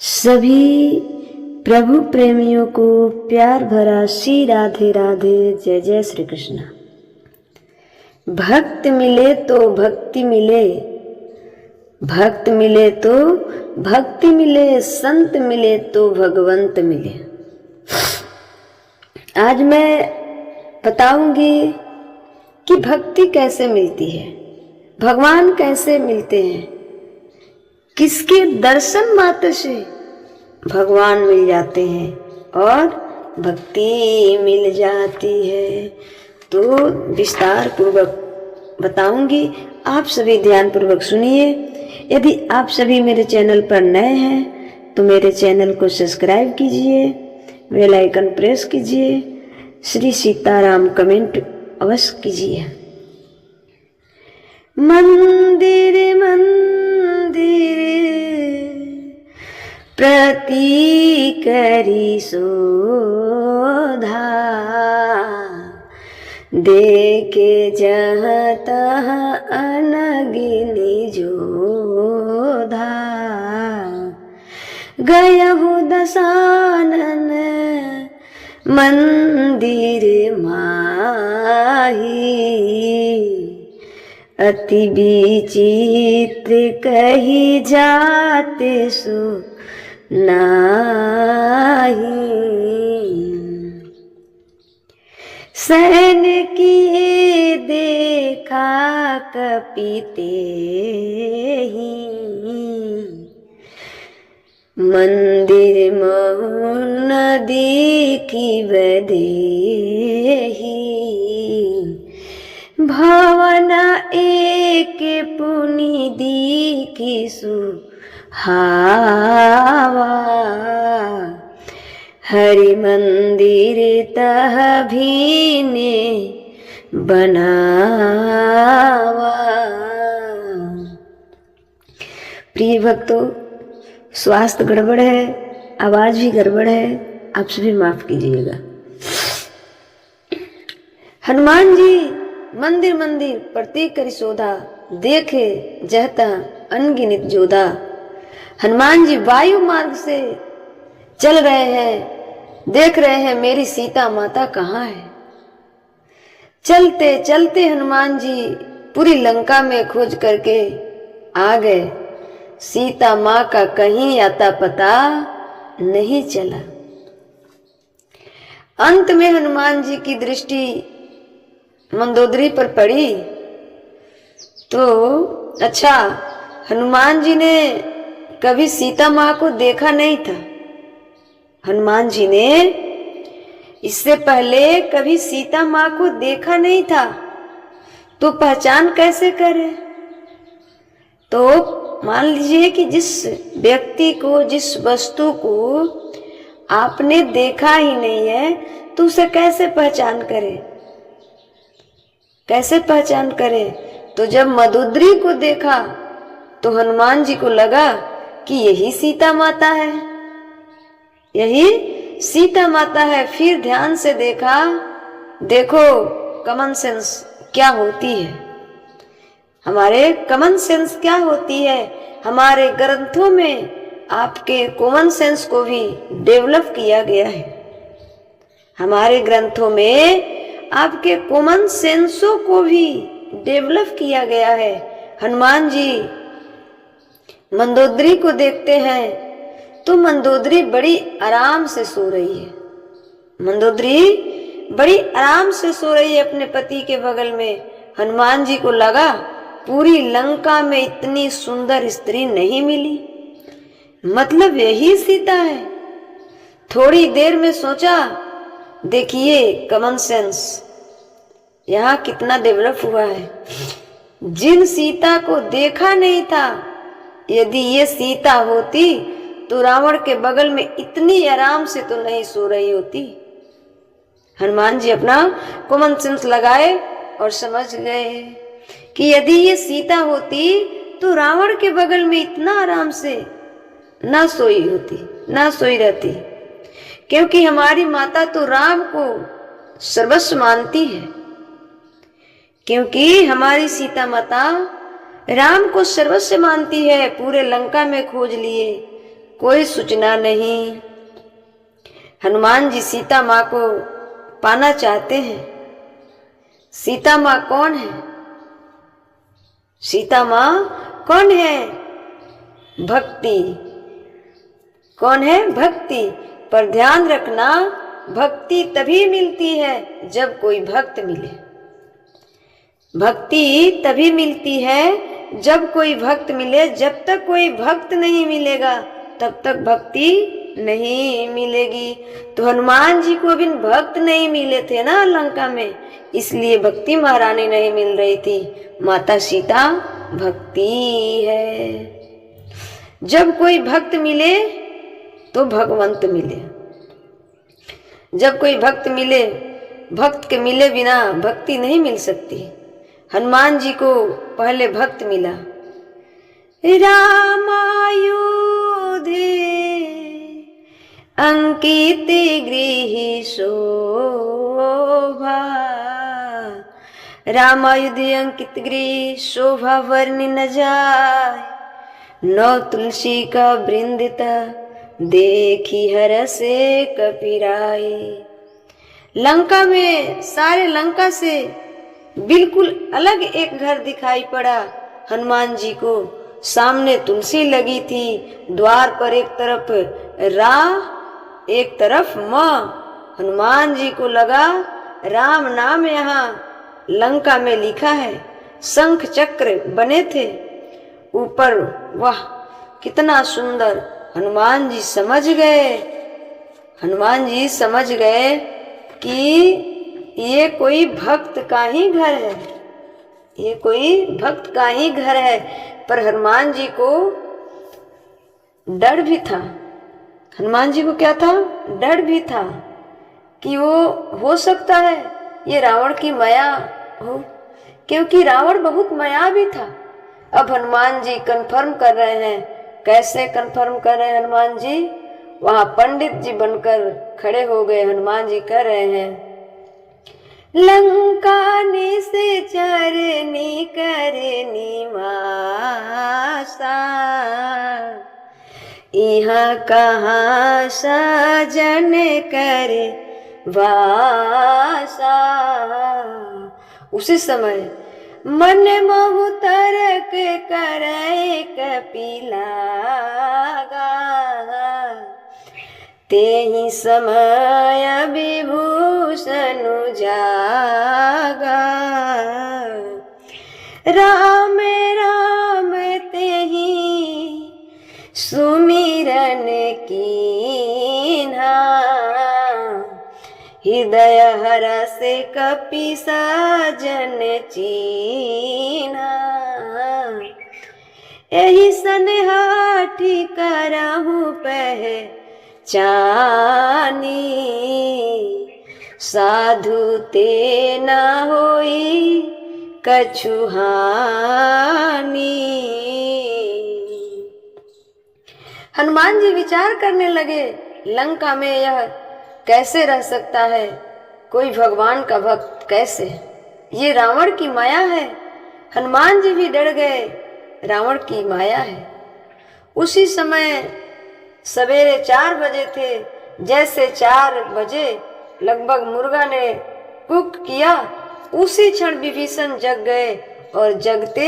सभी प्रभु प्रेमियों को प्यार भरा श्री राधे राधे, जय जय श्री कृष्ण। भक्त मिले तो भक्ति मिले, भक्त मिले तो भक्ति मिले, संत मिले तो भगवंत मिले। आज मैं बताऊंगी कि भक्ति कैसे मिलती है, भगवान कैसे मिलते हैं, किसके दर्शन मात्र से भगवान मिल जाते हैं और भक्ति मिल जाती है। तो विस्तार पूर्वक बताऊंगी, आप सभी ध्यान पूर्वक सुनिए। यदि आप सभी मेरे चैनल पर नए हैं तो मेरे चैनल को सब्सक्राइब कीजिए, बेल आइकन प्रेस कीजिए, श्री सीताराम कमेंट अवश्य कीजिए। मंदिर मंदिर प्रति करी शोधा, देखे जहाँ तहाँ अनगिनी जोधा। गयहु दशानन मंदिर माही, अति विचित्र कही जाते सो नाही। सहन किए देखा कपिते ही, मंदिर महु नदी की बदेही। भावना एक पुनि दीखी सुहावा, हरि मंदिर तह भीने बनावा। प्रिय भक्तों, स्वास्थ्य गड़बड़ है, आवाज भी गड़बड़ है, आप सभी माफ कीजिएगा। हनुमान जी मंदिर मंदिर प्रत्येक करी शोधा, देखे जहता अनगिनित जोधा। हनुमान जी वायु मार्ग से चल रहे हैं, देख रहे हैं मेरी सीता माता कहाँ है। चलते चलते हनुमान जी पूरी लंका में खोज करके आ गए, सीता माँ का कहीं आता पता नहीं चला। अंत में हनुमान जी की दृष्टि मंदोदरी पर पड़ी तो अच्छा, हनुमान जी ने कभी सीता माँ को देखा नहीं था। हनुमान जी ने इससे पहले कभी सीता माँ को देखा नहीं था, तो पहचान कैसे करे? तो मान लीजिए कि जिस व्यक्ति को, जिस वस्तु को आपने देखा ही नहीं है, तो उसे कैसे पहचान करे? कैसे पहचान करे? तो जब मंदोदरी को देखा तो हनुमान जी को लगा कि यही सीता माता है, यही सीता माता है। फिर ध्यान से देखा, देखो कॉमन सेंस क्या होती है, हमारे कॉमन सेंस क्या होती है। हमारे ग्रंथों में आपके कॉमन सेंस को भी डेवलप किया गया है। हमारे ग्रंथों में आपके कॉमन सेंसों को भी डेवलप किया गया है। हनुमान जी मंदोदरी को देखते हैं तो मंदोदरी बड़ी आराम से सो रही है। मंदोदरी बड़ी आराम से सो रही है अपने पति के बगल में। हनुमान जी को लगा पूरी लंका में इतनी सुंदर स्त्री नहीं मिली, मतलब यही सीता है। थोड़ी देर में सोचा, देखिए कॉमन सेंस यहाँ कितना डेवलप हुआ है। जिन सीता को देखा नहीं था, यदि ये सीता होती तो रावण के बगल में इतनी आराम से तो नहीं सो रही होती। हनुमान जी अपना कॉमन सेंस लगाए और समझ गए कि यदि ये सीता होती तो रावण के बगल में इतना आराम से ना सोई होती, ना सोई रहती। क्योंकि हमारी माता तो राम को सर्वस्व मानती है, क्योंकि हमारी सीता माता राम को सर्वस्व मानती है। पूरे लंका में खोज लिए, कोई सूचना नहीं। हनुमान जी सीता माँ को पाना चाहते हैं। सीता माँ कौन है? सीता माँ कौन है? भक्ति। कौन है? भक्ति। पर ध्यान रखना, भक्ति तभी मिलती है जब कोई भक्त मिले। भक्ति तभी मिलती है जब कोई भक्त मिले। जब तक कोई भक्त नहीं मिलेगा तब तक भक्ति नहीं मिलेगी। तो हनुमान जी को भी भक्त नहीं मिले थे ना लंका में, इसलिए भक्ति महारानी नहीं मिल रही थी। माता सीता भक्ति है। जब कोई भक्त मिले तो भगवंत मिले। जब कोई भक्त मिले, भक्त के मिले बिना भक्ति नहीं मिल सकती। हनुमान जी को पहले भक्त मिला। रामायुधे अंकित गृह शोभा, रामायुधे अंकित गृह शोभा वर्णि न जाय, नौ तुलसी का वृंदिता देखी हरसे कपिराय। लंका में, सारे लंका से बिल्कुल अलग एक घर दिखाई पड़ा हनुमान जी को। सामने तुलसी लगी थी, द्वार पर एक तरफ रा, एक तरफ माँ। हनुमान जी को लगा राम नाम यहाँ लंका में लिखा है। शंख चक्र बने थे ऊपर, वाह कितना सुंदर। हनुमान जी समझ गए, हनुमान जी समझ गए कि ये कोई भक्त का ही घर है, ये कोई भक्त का ही घर है। पर हनुमान जी को डर भी था। हनुमान जी को क्या था? डर भी था कि वो हो सकता है ये रावण की माया हो, क्योंकि रावण बहुत मायावी था। अब हनुमान जी कंफर्म कर रहे हैं। कैसे कंफर्म कर रहे हैं हनुमान जी? वहां पंडित जी बनकर खड़े हो गए। हनुमान जी कह रहे हैं, लंका से चरनी करनी मासा, यहाँ कहाँ सजन करे वासा। उसी समय मन महु तरक करे कपिलागा, तेहि समय विभूषण जागा। राम राम तेहि सुमिरन कीन्हा, हृदय हरष कपि साजन चीन्हा। एहि सनहाठी करहु पहचानी, साधु ते न होई कछु हानि। हनुमान जी विचार करने लगे, लंका में यह कैसे रह सकता है कोई भगवान का भक्त? कैसे? ये रावण की माया है। हनुमान जी भी डर गए, रावण की माया है। उसी समय सवेरे 4 बजे थे। जैसे 4 बजे लगभग मुर्गा ने कुक किया, उसी क्षण विभीषण जग गए और जगते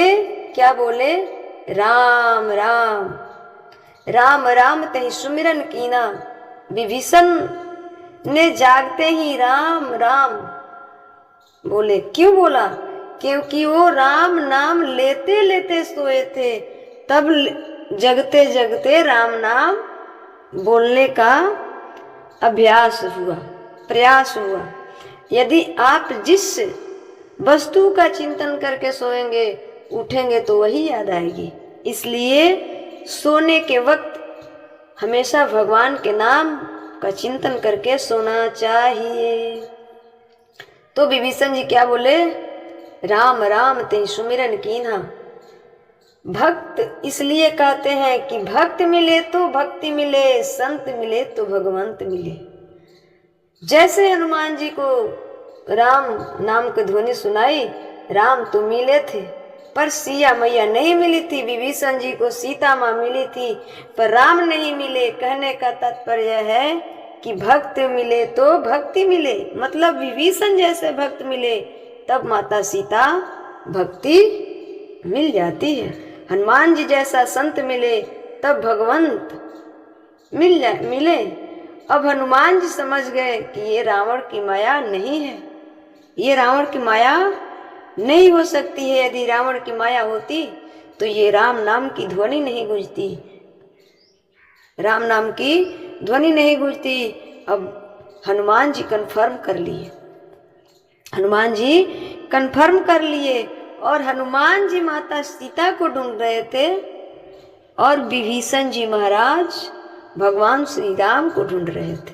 क्या बोले? राम राम राम राम तेहि सुमिरन कीना। विभीषण ने जागते ही राम राम बोले। क्यों बोला? क्योंकि वो राम नाम लेते लेते सोए थे, तब जगते जगते राम नाम बोलने का अभ्यास हुआ, प्रयास हुआ। यदि आप जिस वस्तु का चिंतन करके सोएंगे, उठेंगे तो वही याद आएगी। इसलिए सोने के वक्त हमेशा भगवान के नाम का चिंतन करके सोना चाहिए। तो विभीषण जी क्या बोले? राम राम तेहि सुमिरन कीन्हा। भक्त इसलिए कहते हैं कि भक्त मिले तो भक्ति मिले, संत मिले तो भगवंत मिले। जैसे हनुमान जी को राम नाम की ध्वनि सुनाई, राम तो मिले थे, पर सिया मैया नहीं मिली थी। विभीषण जी को सीता माँ मिली थी पर राम नहीं मिले। कहने का तात्पर्य है कि भक्त मिले तो भक्ति मिले, मतलब विभीषण जैसे भक्त मिले तब माता सीता भक्ति मिल जाती है। हनुमान जी जैसा संत मिले तब भगवंत मिले। अब हनुमान जी समझ गए कि ये रावण की माया नहीं है, ये रावण की माया नहीं हो सकती है। यदि रावण की माया होती तो ये राम नाम की ध्वनि नहीं गूंजती, राम नाम की ध्वनि नहीं गूंजती। अब हनुमान जी कन्फर्म कर लिए, हनुमान जी कन्फर्म कर लिए और हनुमान जी माता सीता को ढूंढ रहे थे और विभीषण जी महाराज भगवान श्री राम को ढूंढ रहे थे।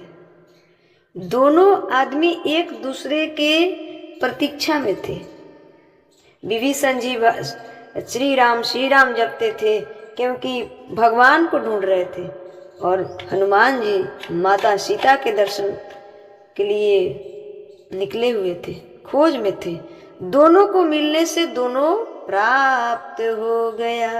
दोनों आदमी एक दूसरे के प्रतीक्षा में थे। विभीषण जी श्री राम जपते थे क्योंकि भगवान को ढूंढ रहे थे और हनुमान जी माता सीता के दर्शन के लिए निकले हुए थे, खोज में थे। दोनों को मिलने से दोनों प्राप्त हो गया।